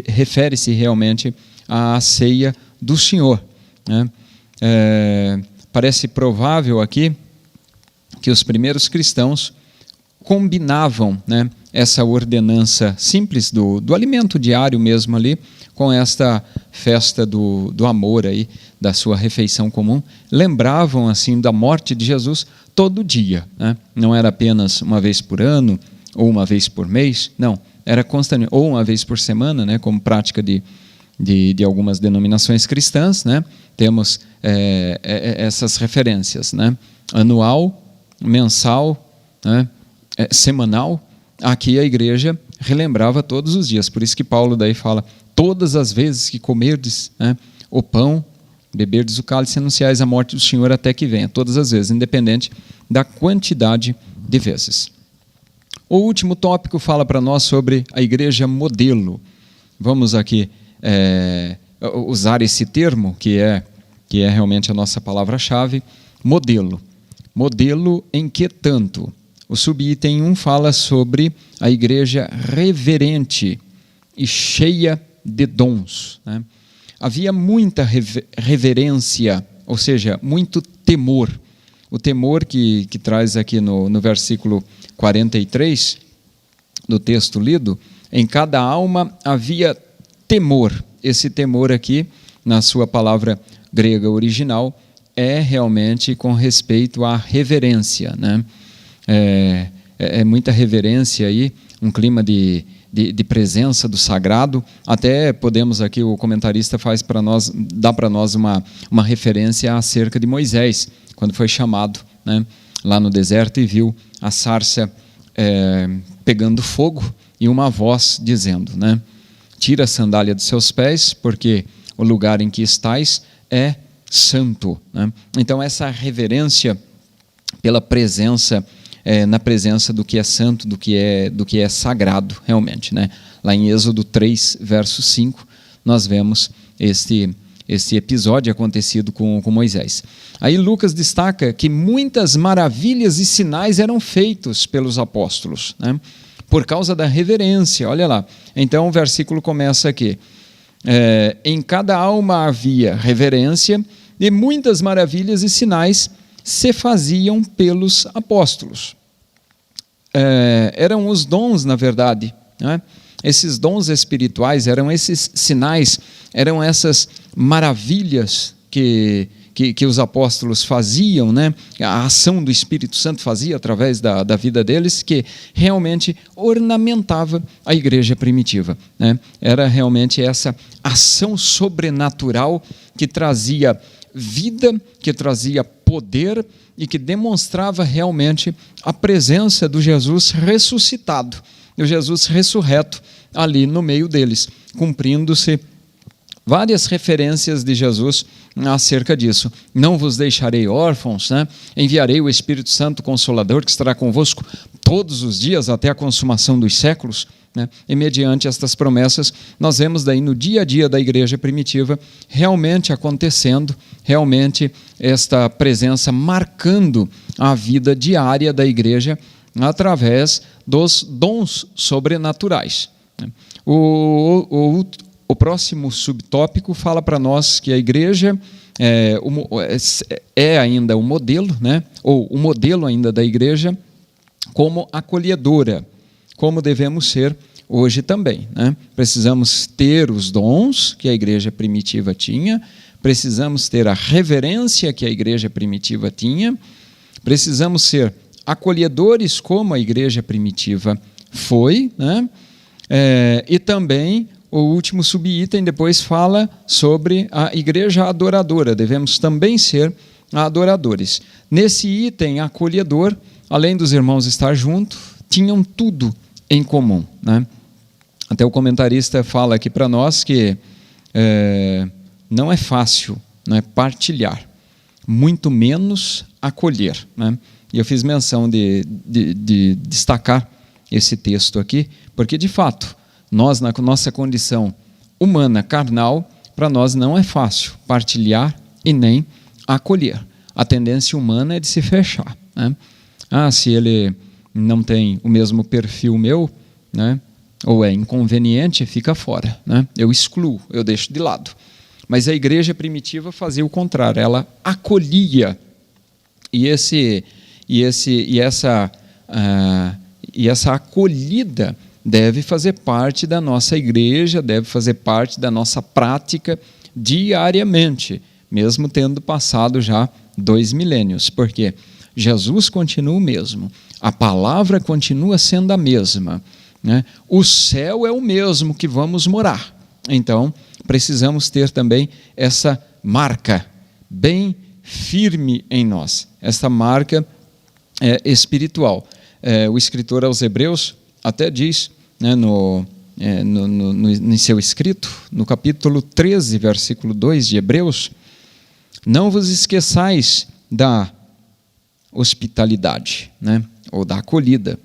refere-se realmente à ceia do Senhor, né? Parece provável aqui que os primeiros cristãos combinavam, né, essa ordenança simples do alimento diário mesmo ali, com esta festa do amor aí, da sua refeição comum. Lembravam assim da morte de Jesus todo dia, né? Não era apenas uma vez por ano ou uma vez por mês, não, era constante, ou uma vez por semana, né, como prática de algumas denominações cristãs, né? Temos essas referências, né? Anual, mensal, né? Semanal. Aqui a igreja relembrava todos os dias, por isso que Paulo daí fala: todas as vezes que comerdes, né, o pão, beberdes o cálice, anunciais a morte do Senhor até que venha. Todas as vezes, independente da quantidade de vezes. O último tópico fala para nós sobre a igreja modelo. Vamos aqui usar esse termo, que é realmente a nossa palavra-chave: modelo. Modelo em que tanto? O subitem 1 fala sobre a igreja reverente e cheia de dons, né? Havia muita reverência, ou seja, muito temor. O temor que traz aqui no versículo 43 do texto lido: em cada alma havia temor. Esse temor aqui, na sua palavra grega original, é realmente com respeito à reverência, né? Muita reverência aí, um clima de presença do sagrado. Até podemos aqui, o comentarista dá para nós uma referência acerca de Moisés, quando foi chamado, né, lá no deserto e viu a sarça pegando fogo e uma voz dizendo, né: tira a sandália dos seus pés, porque o lugar em que estais é santo, né? Então essa reverência pela presença, na presença do que é santo, do que é sagrado realmente, né? Lá em Êxodo 3, verso 5, nós vemos esse episódio acontecido com Moisés. Aí Lucas destaca que muitas maravilhas e sinais eram feitos pelos apóstolos, né, por causa da reverência. Olha lá, então o versículo começa aqui: em cada alma havia reverência e muitas maravilhas e sinais se faziam pelos apóstolos. Eram os dons, na verdade, né? Esses dons espirituais, eram esses sinais, eram essas maravilhas que os apóstolos faziam, né? A ação do Espírito Santo fazia através da vida deles, que realmente ornamentava a igreja primitiva, né? Era realmente essa ação sobrenatural que trazia vida, que trazia poder e que demonstrava realmente a presença do Jesus ressuscitado, do Jesus ressurreto ali no meio deles, cumprindo-se várias referências de Jesus acerca disso. Não vos deixarei órfãos, né? Enviarei o Espírito Santo Consolador, que estará convosco todos os dias até a consumação dos séculos, né? E mediante estas promessas, nós vemos daí no dia a dia da igreja primitiva realmente acontecendo, realmente esta presença marcando a vida diária da igreja através dos dons sobrenaturais. O próximo subtópico fala para nós que a igreja é ainda um modelo, né? Ou o modelo ainda da igreja como acolhedora, como devemos ser hoje também, né? Precisamos ter os dons que a igreja primitiva tinha, precisamos ter a reverência que a igreja primitiva tinha, precisamos ser acolhedores como a igreja primitiva foi, né? E também o último subitem depois fala sobre a igreja adoradora, devemos também ser adoradores. Nesse item acolhedor, além dos irmãos estar juntos, tinham tudo em comum, né? Até o comentarista fala aqui para nós que não é fácil, né, partilhar, muito menos acolher, né? E eu fiz menção de destacar esse texto aqui, porque de fato, nós na nossa condição humana, carnal, para nós não é fácil partilhar e nem acolher. A tendência humana é de se fechar, né? Se ele não tem o mesmo perfil meu, né, ou é inconveniente, fica fora, né? Eu excluo, eu deixo de lado. Mas a igreja primitiva fazia o contrário, ela acolhia. E essa acolhida deve fazer parte da nossa igreja, deve fazer parte da nossa prática diariamente, mesmo tendo passado já 2 milênios, porque Jesus continua o mesmo, a palavra continua sendo a mesma, né? O céu é o mesmo que vamos morar. Então, precisamos ter também essa marca bem firme em nós, essa marca espiritual. O escritor aos Hebreus até diz, né, em seu escrito, no capítulo 13, versículo 2 de Hebreus: não vos esqueçais da hospitalidade, né, ou da acolhida,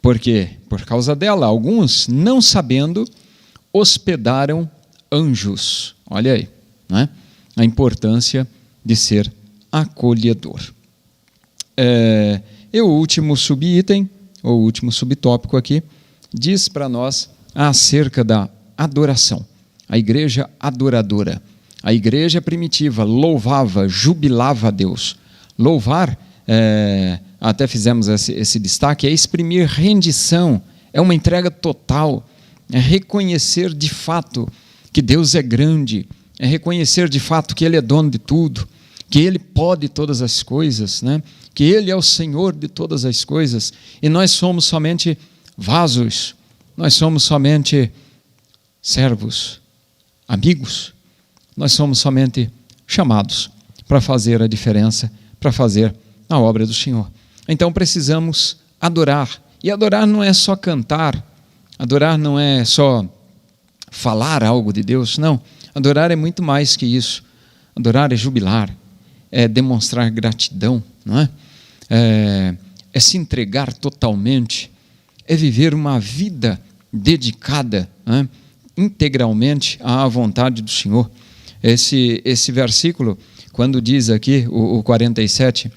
porque por causa dela, alguns, não sabendo, hospedaram anjos. Olha aí, né, a importância de ser acolhedor. E o último subitem, o último subtópico aqui, diz para nós acerca da adoração. A igreja adoradora. A igreja primitiva louvava, jubilava a Deus. Louvar, até fizemos esse destaque, é exprimir rendição, é uma entrega total, é reconhecer de fato que Deus é grande, é reconhecer de fato que Ele é dono de tudo, que Ele pode todas as coisas, né? Que Ele é o Senhor de todas as coisas, e nós somos somente vasos, nós somos somente servos, amigos, nós somos somente chamados para fazer a diferença, para fazer a obra do Senhor. Então precisamos adorar, e adorar não é só cantar, adorar não é só falar algo de Deus, não, adorar é muito mais que isso. Adorar é jubilar, é demonstrar gratidão, não é? É se entregar totalmente, é viver uma vida dedicada, né, integralmente à vontade do Senhor. Esse versículo, quando diz aqui, o 47,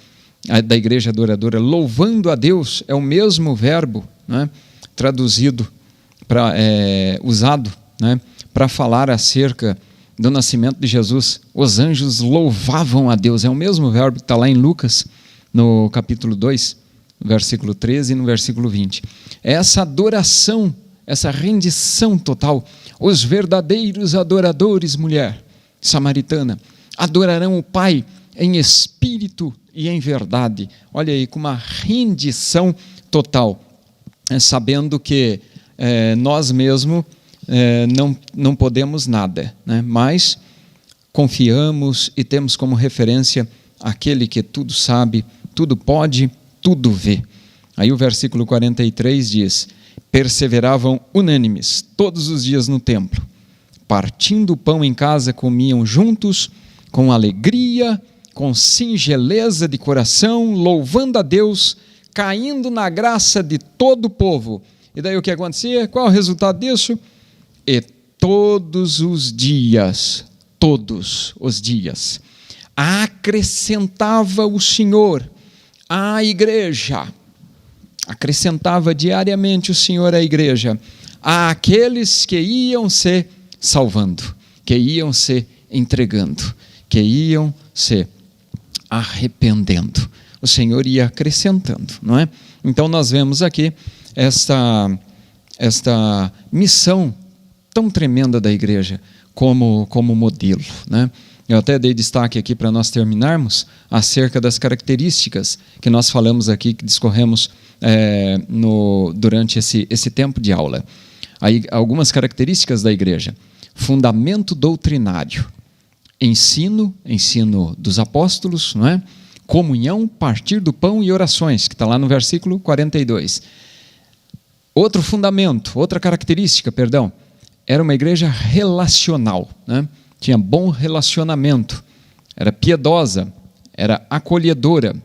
da igreja adoradora, louvando a Deus, é o mesmo verbo, né, traduzido, usado, né, para falar acerca do nascimento de Jesus. Os anjos louvavam a Deus, é o mesmo verbo que está lá em Lucas, no capítulo 2, versículo 13 e no versículo 20. Essa adoração, essa rendição total, os verdadeiros adoradores, mulher samaritana, adorarão o Pai em espírito e em verdade. Olha aí, com uma rendição total, sabendo que nós mesmos não podemos nada, né? Mas confiamos e temos como referência aquele que tudo sabe, tudo pode, tudo vê. Aí o versículo 43 diz: perseveravam unânimes todos os dias no templo, partindo o pão em casa, comiam juntos, com alegria, com singeleza de coração, louvando a Deus, caindo na graça de todo o povo. E daí o que acontecia? Qual é o resultado disso? E todos os dias, acrescentava o Senhor à igreja, acrescentava diariamente o Senhor à igreja, àqueles que iam se salvando, que iam se entregando, que iam se arrependendo. O Senhor ia acrescentando, não é? Então nós vemos aqui esta missão tão tremenda da igreja como modelo, né? Eu até dei destaque aqui para nós terminarmos acerca das características que nós falamos aqui, que discorremos durante esse tempo de aula. Aí, algumas características da igreja: fundamento doutrinário, ensino dos apóstolos, não é? Comunhão, partir do pão e orações, que está lá no versículo 42. Outra característica, era uma igreja relacional, né? Tinha bom relacionamento, era piedosa, era acolhedora,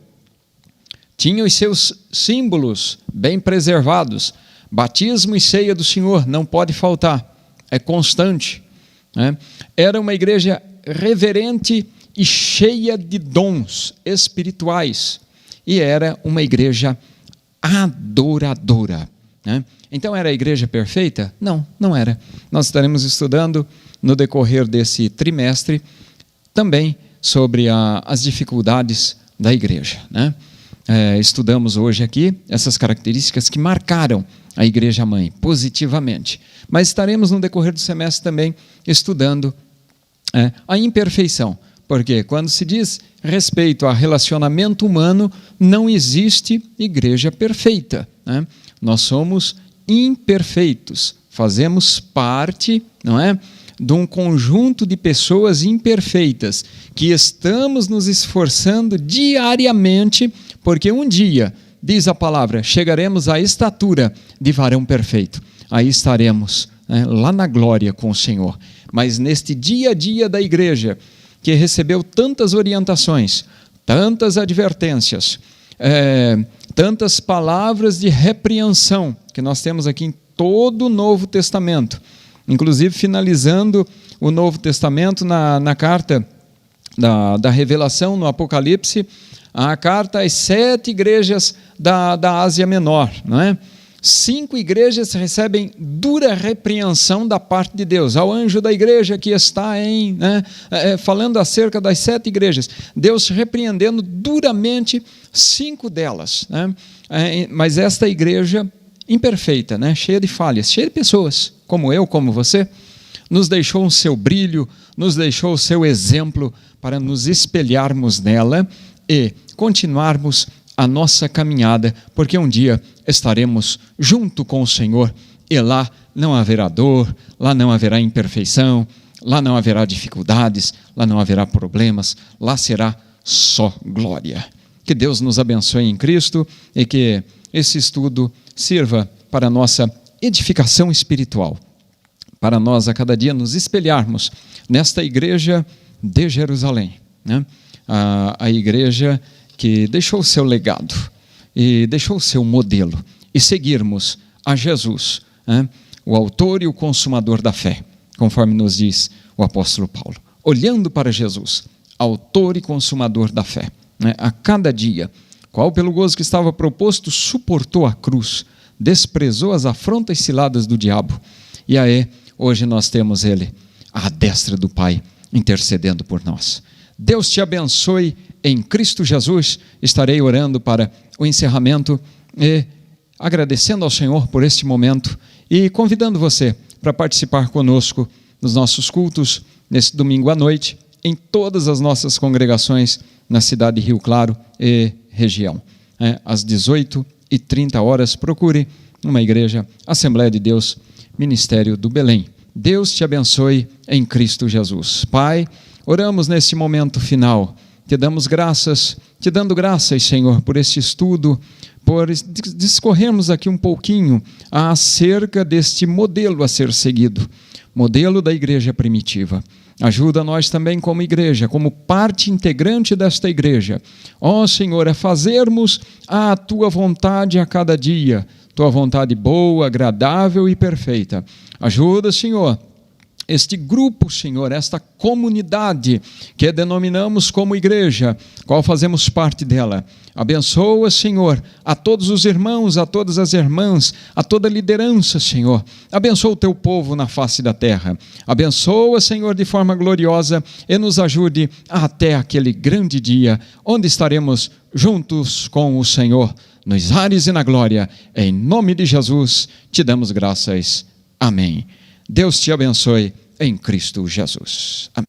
tinha os seus símbolos bem preservados. Batismo e ceia do Senhor não pode faltar, é constante, né? Era uma igreja reverente e cheia de dons espirituais, e era uma igreja adoradora, né? Então, era a igreja perfeita? Não, não era. Nós estaremos estudando no decorrer desse trimestre também sobre as dificuldades da igreja, né? Estudamos hoje aqui essas características que marcaram a igreja mãe positivamente, mas estaremos no decorrer do semestre também estudando a imperfeição, porque quando se diz respeito a relacionamento humano, não existe igreja perfeita, né? Nós somos imperfeitos, fazemos parte, não é, de um conjunto de pessoas imperfeitas que estamos nos esforçando diariamente, porque um dia, diz a palavra, chegaremos à estatura de varão perfeito. Aí estaremos, né, lá na glória com o Senhor. Mas neste dia a dia da igreja, que recebeu tantas orientações, tantas advertências, tantas palavras de repreensão, que nós temos aqui em todo o Novo Testamento, inclusive finalizando o Novo Testamento na carta da Revelação, no Apocalipse, a carta às 7 igrejas da Ásia Menor, não é? 5 igrejas recebem dura repreensão da parte de Deus. Ao anjo da igreja que está falando acerca das 7 igrejas, Deus repreendendo duramente 5 delas, né? Mas esta igreja imperfeita, né? Cheia de falhas, cheia de pessoas, como eu, como você, nos deixou o seu brilho, nos deixou o seu exemplo para nos espelharmos nela e continuarmos a nossa caminhada, porque um dia estaremos junto com o Senhor e lá não haverá dor, lá não haverá imperfeição, lá não haverá dificuldades, lá não haverá problemas, lá será só glória. Que Deus nos abençoe em Cristo e que esse estudo sirva para a nossa edificação espiritual, para nós a cada dia nos espelharmos nesta igreja de Jerusalém, né? A igreja que deixou o seu legado e deixou o seu modelo, e seguirmos a Jesus, né? O autor e o consumador da fé, conforme nos diz o apóstolo Paulo, olhando para Jesus, autor e consumador da fé, né? A cada dia, qual pelo gozo que estava proposto, suportou a cruz, desprezou as afrontas ciladas do diabo, e aí, hoje nós temos ele à destra do Pai, intercedendo por nós. Deus te abençoe em Cristo Jesus. Estarei orando para o encerramento e agradecendo ao Senhor por este momento e convidando você para participar conosco nos nossos cultos nesse domingo à noite, em todas as nossas congregações na cidade de Rio Claro e região. Às 18h30, procure uma igreja, Assembleia de Deus, Ministério do Belém. Deus te abençoe em Cristo Jesus. Pai, oramos neste momento final, te damos graças, te dando graças, Senhor, por este estudo, por discorrermos aqui um pouquinho acerca deste modelo a ser seguido, modelo da igreja primitiva. Ajuda nós também como igreja, como parte integrante desta igreja, ó Senhor, a fazermos a Tua vontade a cada dia, Tua vontade boa, agradável e perfeita. Ajuda, Senhor, este grupo, Senhor, esta comunidade que denominamos como igreja, qual fazemos parte dela. Abençoa, Senhor, a todos os irmãos, a todas as irmãs, a toda a liderança, Senhor. Abençoa o Teu povo na face da terra. Abençoa, Senhor, de forma gloriosa e nos ajude até aquele grande dia, onde estaremos juntos com o Senhor nos ares e na glória. Em nome de Jesus, te damos graças. Amém. Deus te abençoe em Cristo Jesus. Amém.